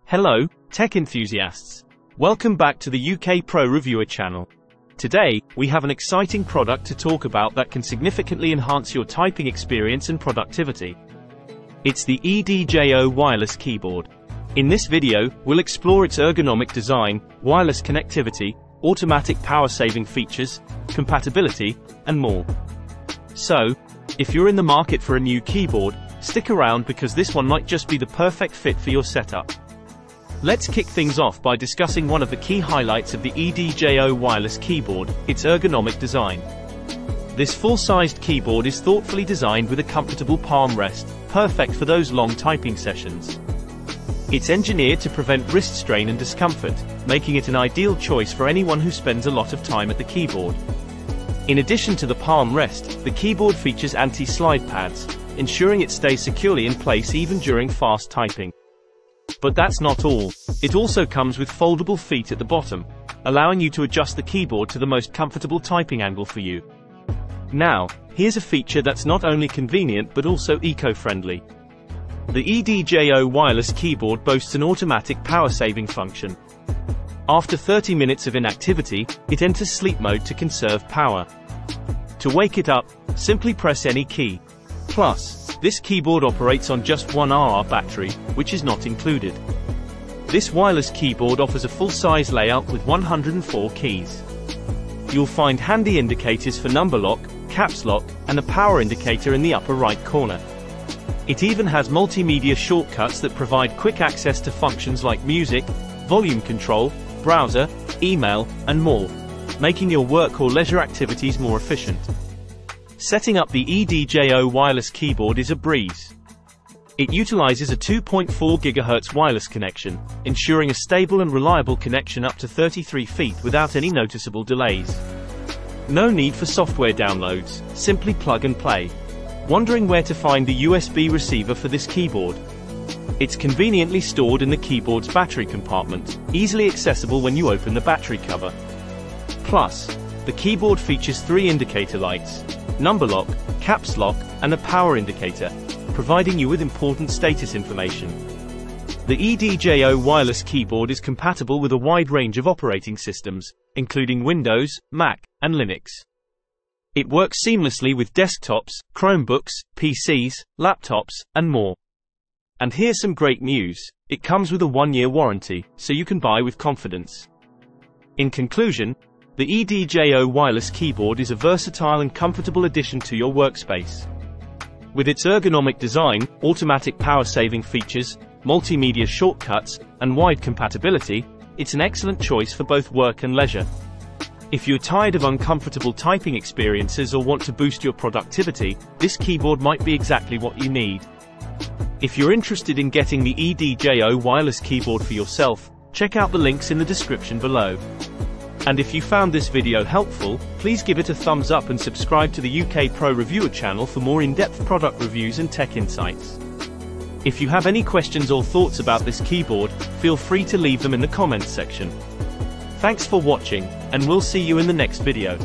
Hello, tech enthusiasts. Welcome back to the UK Pro Reviewer channel. Today, we have an exciting product to talk about that can significantly enhance your typing experience and productivity. It's the EDJO Wireless Keyboard. In this video, we'll explore its ergonomic design, wireless connectivity, automatic power-saving features, compatibility, and more. So, if you're in the market for a new keyboard, stick around because this one might just be the perfect fit for your setup. Let's kick things off by discussing one of the key highlights of the EDJO Wireless Keyboard, its ergonomic design. This full-sized keyboard is thoughtfully designed with a comfortable palm rest, perfect for those long typing sessions. It's engineered to prevent wrist strain and discomfort, making it an ideal choice for anyone who spends a lot of time at the keyboard. In addition to the palm rest, the keyboard features anti-slide pads, ensuring it stays securely in place even during fast typing. But that's not all. It also comes with foldable feet at the bottom, allowing you to adjust the keyboard to the most comfortable typing angle for you. Now, here's a feature that's not only convenient but also eco-friendly. The EDJO Wireless Keyboard boasts an automatic power-saving function. After 30 minutes of inactivity, it enters sleep mode to conserve power. To wake it up, simply press any key. Plus, this keyboard operates on just 1 hour battery, which is not included. This wireless keyboard offers a full-size layout with 104 keys. You'll find handy indicators for number lock, caps lock, and a power indicator in the upper right corner. It even has multimedia shortcuts that provide quick access to functions like music, volume control, browser, email, and more, making your work or leisure activities more efficient. Setting up the EDJO wireless keyboard is a breeze. It utilizes a 2.4 GHz wireless connection, ensuring a stable and reliable connection up to 33 feet without any noticeable delays. No need for software downloads, simply plug and play. Wondering where to find the USB receiver for this keyboard? It's conveniently stored in the keyboard's battery compartment, easily accessible when you open the battery cover. Plus, the keyboard features 3 indicator lights, number lock, caps lock, and a power indicator, providing you with important status information. The EDJO wireless keyboard is compatible with a wide range of operating systems, including Windows, Mac, and Linux. It works seamlessly with desktops, Chromebooks, PCs, laptops, and more. And here's some great news: it comes with a 1-year warranty, so you can buy with confidence. In conclusion, the EDJO wireless keyboard is a versatile and comfortable addition to your workspace. With its ergonomic design, automatic power-saving features, multimedia shortcuts, and wide compatibility, it's an excellent choice for both work and leisure. If you're tired of uncomfortable typing experiences or want to boost your productivity, this keyboard might be exactly what you need. If you're interested in getting the EDJO wireless keyboard for yourself, check out the links in the description below. And if you found this video helpful, please give it a thumbs up and subscribe to the UK Pro Reviewer channel for more in-depth product reviews and tech insights. If you have any questions or thoughts about this keyboard, feel free to leave them in the comments section. Thanks for watching, and we'll see you in the next video.